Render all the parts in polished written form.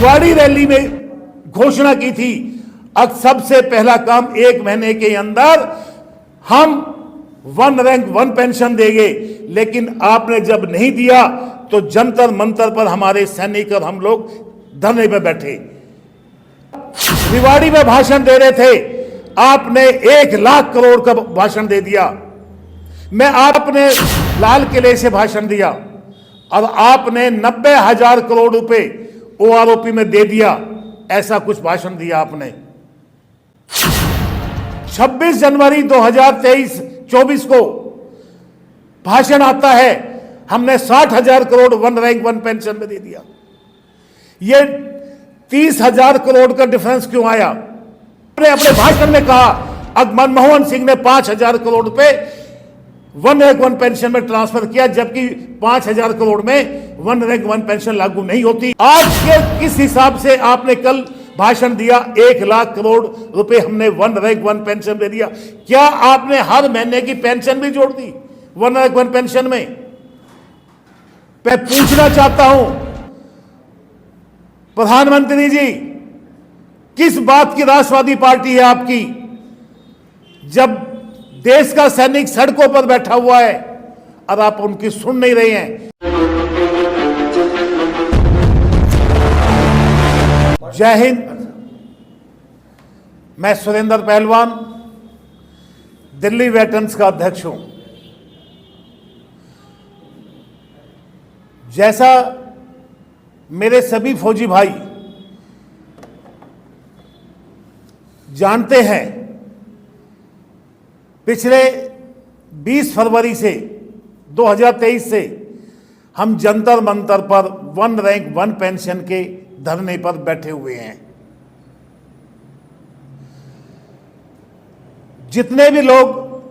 Rewari rally में घोषणा की थी, अब सबसे पहला काम 1 महीने के अंदर हम 1 रैंक 1 पेंशन देंगे। लेकिन आपने जब नहीं दिया तो जंतर मंतर पर हमारे सैनिक और हम लोग धरने पे बैठे। रिवाड़ी में भाषण दे रहे थे, आपने 1 लाख करोड़ का भाषण दे दिया। मैं आपने लाल किले से भाषण दिया और आपने 90,000 करोड़ रुपए ओआरओपी में दे दिया। ऐसा कुछ भाषण दिया आपने। 26 जनवरी 2023-24 को भाषण आता है, हमने 60,000 करोड़ 1 रैंक 1 पेंशन में दे दिया। ये 30,000 करोड़ का डिफरेंस क्यों आया? आपने अपने भाषण में कहा अब मनमोहन सिंह ने 5,000 करोड़ रुपए 1 रैंक 1 पेंशन में ट्रांसफर किया, जबकि 5,000 करोड़ में 1 रैंक 1 पेंशन लागू नहीं होती। आज के किस हिसाब से आपने कल भाषण दिया 1 लाख करोड़ रुपए हमने 1 रैंक 1 पेंशन दे दिया? क्या आपने हर महीने की पेंशन भी जोड़ दी 1 रैंक 1 पेंशन में? मैं पूछना चाहता हूं प्रधानमंत्री जी, किस बात की राष्ट्रवादी पार्टी है आपकी, जब देश का सैनिक सड़कों पर बैठा हुआ है और आप उनकी सुन नहीं रहे हैं? जय हिंद। मैं सुरेंद्र पहलवान दिल्ली वेटरन्स का अध्यक्ष हूं। जैसा मेरे सभी फौजी भाई जानते हैं, पिछले 20 फरवरी से 2023 से हम जंतर मंतर पर 1 रैंक 1 पेंशन के धरने पर बैठे हुए हैं। जितने भी लोग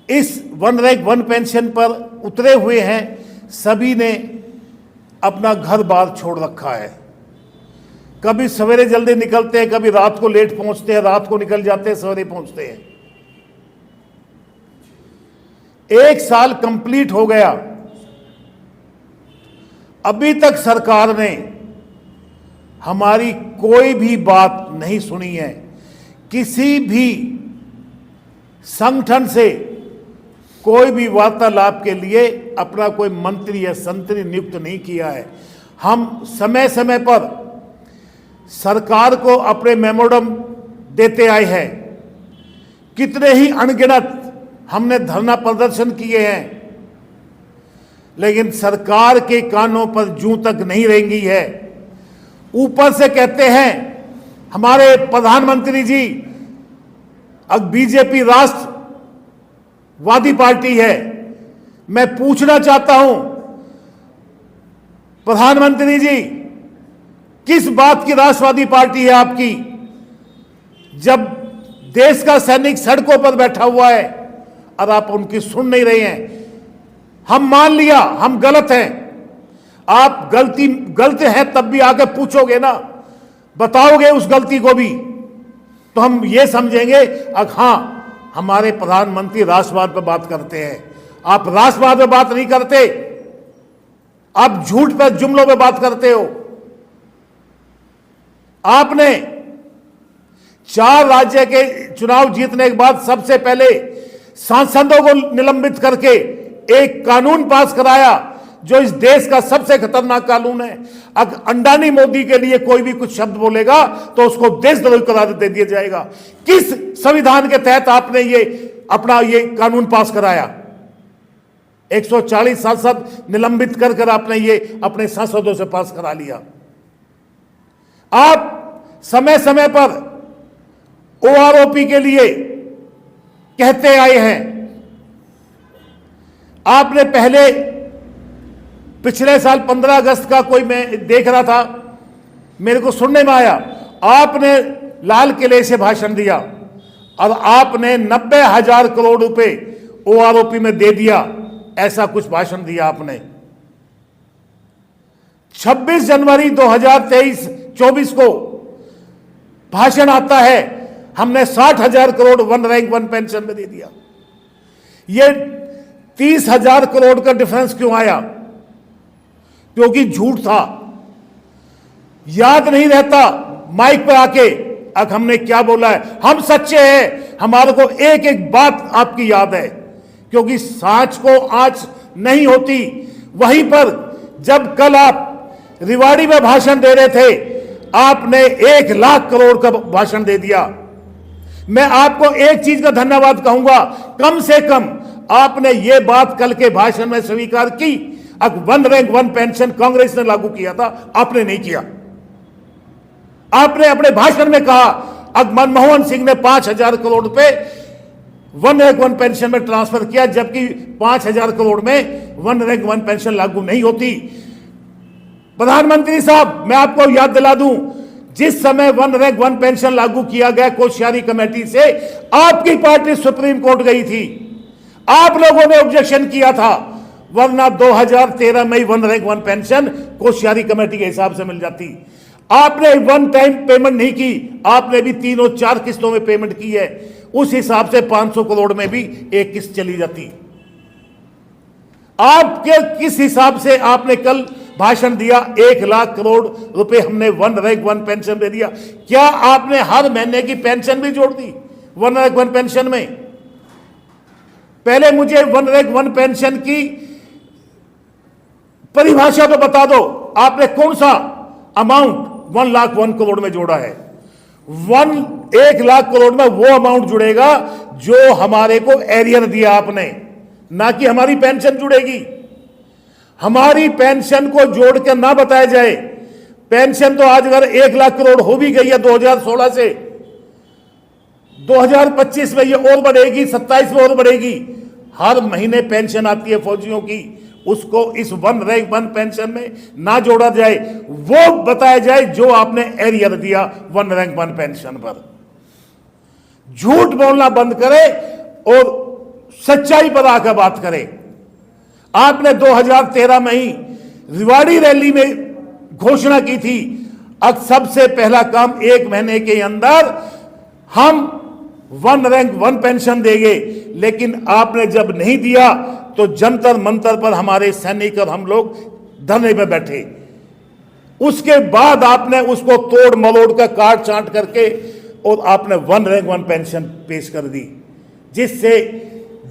इस 1 रैंक 1 पेंशन पर उतरे हुए हैं, सभी ने अपना घर बार छोड़ रखा है। कभी सवेरे जल्दी निकलते हैं, कभी रात को लेट पहुंचते हैं, रात को निकल जाते हैं, सवेरे पहुंचते हैं। 1 साल कंप्लीट हो गया, अभी तक सरकार ने हमारी कोई भी बात नहीं सुनी है। किसी भी संगठन से कोई भी वार्तालाप के लिए अपना कोई मंत्री या संतरी नियुक्त नहीं किया है। हम समय समय पर सरकार को अपने मेमोरंडम देते आए हैं। कितने ही अनगिनत हमने धरना प्रदर्शन किए हैं, लेकिन सरकार के कानों पर जूं तक नहीं रेंगी है। ऊपर से कहते हैं हमारे प्रधानमंत्री जी अब बीजेपी राष्ट्रवादी पार्टी है। मैं पूछना चाहता हूं प्रधानमंत्री जी, किस बात की राष्ट्रवादी पार्टी है आपकी, जब देश का सैनिक सड़कों पर बैठा हुआ है और आप उनकी सुन नहीं रहे हैं? हम मान लिया हम गलत हैं, आप गलत हैं तब भी आके पूछोगे ना, बताओगे उस गलती को भी, तो हम ये समझेंगे हाँ हमारे प्रधानमंत्री राष्ट्रवाद पर बात करते हैं। आप राष्ट्रवाद पर बात नहीं करते, आप झूठ पर जुमलों पर बात करते हो। आपने 4 राज्य के चुनाव जीतने के बाद सबसे पहले सांसदों को निलंबित करके एक कानून पास कराया जो इस देश का सबसे खतरनाक कानून है। अगर अंडानी मोदी के लिए कोई भी कुछ शब्द बोलेगा तो उसको देशद्रोही करार दे दिया जाएगा। किस संविधान के तहत आपने ये अपना ये कानून पास कराया? 140 सांसद निलंबित कर आपने ये अपने सांसदों से पास करा लिया। आप समय समय पर ओआरओपी के लिए कहते आए हैं। आपने पहले पिछले साल 15 अगस्त का कोई मैं देख रहा था, मेरे को सुनने में आया, आपने लाल किले से भाषण दिया और आपने 90,000 करोड़ रुपए ओआरओपी में दे दिया। ऐसा कुछ भाषण दिया आपने। 26 जनवरी 2023-24 को भाषण आता है, हमने 60,000 करोड़ 1 रैंक 1 पेंशन में दे दिया। ये 30,000 करोड़ का डिफरेंस क्यों आया? क्योंकि झूठ था। याद नहीं रहता माइक पर आके अब हमने क्या बोला है। हम सच्चे हैं, हमारे को एक एक बात आपकी याद है, क्योंकि सांच को आंच नहीं होती। वहीं पर जब कल आप रिवाड़ी में भाषण दे रहे थे, आपने 1 लाख करोड़ का भाषण दे दिया। मैं आपको एक चीज का धन्यवाद कहूंगा, कम से कम आपने ये बात कल के भाषण में स्वीकार की। अब 1 रैंक 1 पेंशन कांग्रेस ने लागू किया था, आपने नहीं किया। आपने अपने भाषण में कहा अब मनमोहन सिंह ने 5,000 करोड़ रुपए 1 रैंक 1 पेंशन में ट्रांसफर किया, जबकि 5,000 करोड़ में 1 रैंक 1 पेंशन लागू नहीं होती। प्रधानमंत्री साहब, मैं आपको याद दिला दूं, जिस समय 1 रैंक 1 पेंशन लागू किया गया कोश्यारी कमेटी से, आपकी पार्टी सुप्रीम कोर्ट गई थी, आप लोगों ने ऑब्जेक्शन किया था, वरना 2013 में 1 रैंक 1 पेंशन कोश्यारी कमेटी के हिसाब से मिल जाती। आपने 1 टाइम पेमेंट नहीं की, आपने भी 3 और 4 किस्तों में पेमेंट की है। उस हिसाब से 500 करोड़ में भी एक किस्त चली जाती। आपके किस हिसाब से आपने कल भाषण दिया 1 लाख करोड़ रुपए हमने 1 रैंक 1 पेंशन दे दिया? क्या आपने हर महीने की पेंशन भी जोड़ दी 1 रैंक 1 पेंशन में? पहले मुझे 1 रैंक 1 पेंशन की परिभाषा तो बता दो, आपने कौन सा अमाउंट 1 लाख 1 करोड़ में जोड़ा है? 1 लाख करोड़ में वो अमाउंट जुड़ेगा जो हमारे को एरियर दिया आपने, ना कि हमारी पेंशन जुड़ेगी। हमारी पेंशन को जोड़कर ना बताया जाए। पेंशन तो आज अगर 1 लाख करोड़ हो भी गई है 2016 से, 2025 में ये और बढ़ेगी, 27 में और बढ़ेगी। हर महीने पेंशन आती है फौजियों की, उसको इस 1 रैंक 1 पेंशन में ना जोड़ा जाए, वो बताया जाए जो आपने एरियर दिया 1 रैंक 1 पेंशन पर। झूठ बोलना बंद करें और सच्चाई पर आकर बात करें। आपने 2013 में ही रिवाड़ी रैली में घोषणा की थी, अब सबसे पहला काम 1 महीने के अंदर हम 1 रैंक 1 पेंशन देंगे। लेकिन आपने जब नहीं दिया तो जंतर मंतर पर हमारे सैनिक और हम लोग धरने पर बैठे। उसके बाद आपने उसको तोड़ मरोड़ कर काट चाट करके और आपने 1 रैंक 1 पेंशन पेश कर दी, जिससे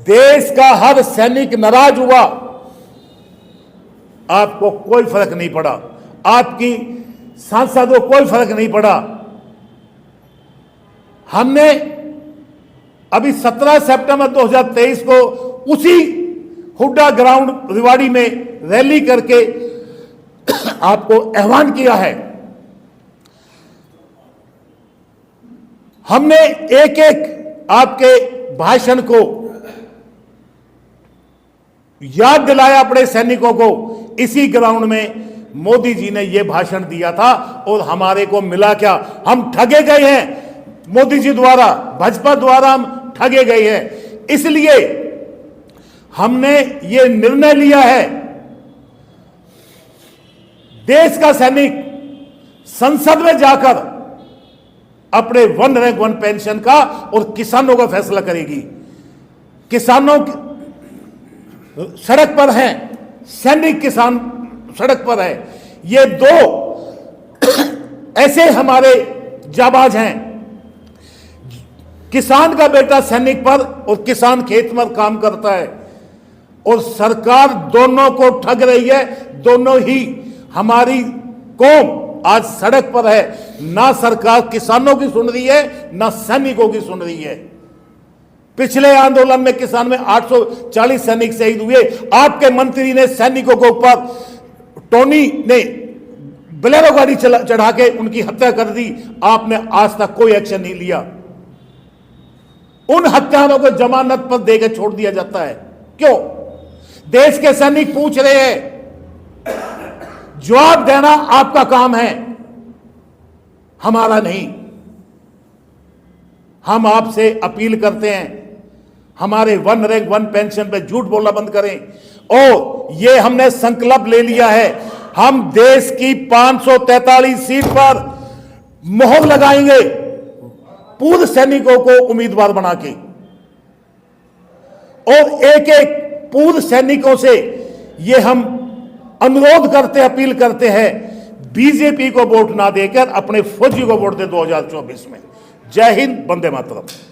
देश का हर सैनिक नाराज हुआ। आपको कोई फर्क नहीं पड़ा, आपकी सांसदों को कोई फर्क नहीं पड़ा। हमने अभी 17 सितंबर 2023 को उसी हुड्डा ग्राउंड रिवाड़ी में रैली करके आपको आह्वान किया है। हमने एक एक आपके भाषण को याद दिलाया अपने सैनिकों को। इसी ग्राउंड में मोदी जी ने यह भाषण दिया था और हमारे को मिला क्या? हम ठगे गए हैं मोदी जी द्वारा, भाजपा द्वारा हम ठगे गए हैं। इसलिए हमने ये निर्णय लिया है, देश का सैनिक संसद में जाकर अपने 1 रैंक 1 पेंशन का और किसानों का फैसला करेगी। किसानों सड़क पर हैं, सैनिक किसान सड़क पर है। ये 2 ऐसे हमारे जाबाज हैं, किसान का बेटा सैनिक पर और किसान खेत में काम करता है, और सरकार दोनों को ठग रही है। दोनों ही हमारी कौम आज सड़क पर है। ना सरकार किसानों की सुन रही है, ना सैनिकों की सुन रही है। पिछले आंदोलन में किसान में 840 सैनिक शहीद हुए। आपके मंत्री ने सैनिकों के ऊपर, टोनी ने बोलेरो गाड़ी चढ़ा के उनकी हत्या कर दी। आपने आज तक कोई एक्शन नहीं लिया। उन हत्यारों को जमानत पर देकर छोड़ दिया जाता है, क्यों? देश के सैनिक पूछ रहे हैं, जवाब देना आपका काम है, हमारा नहीं। हम आपसे अपील करते हैं, हमारे 1 रैंक 1 पेंशन पे झूठ बोलना बंद करें। और ये हमने संकल्प ले लिया है, हम देश की 543 सीट पर मोहर लगाएंगे पूर्व सैनिकों को उम्मीदवार बना के। और एक एक पूर्व सैनिकों से ये हम अनुरोध करते, अपील करते हैं, बीजेपी को वोट ना देकर अपने फौजी को वोट दे 2024 में। जय हिंद, वंदे मातरम।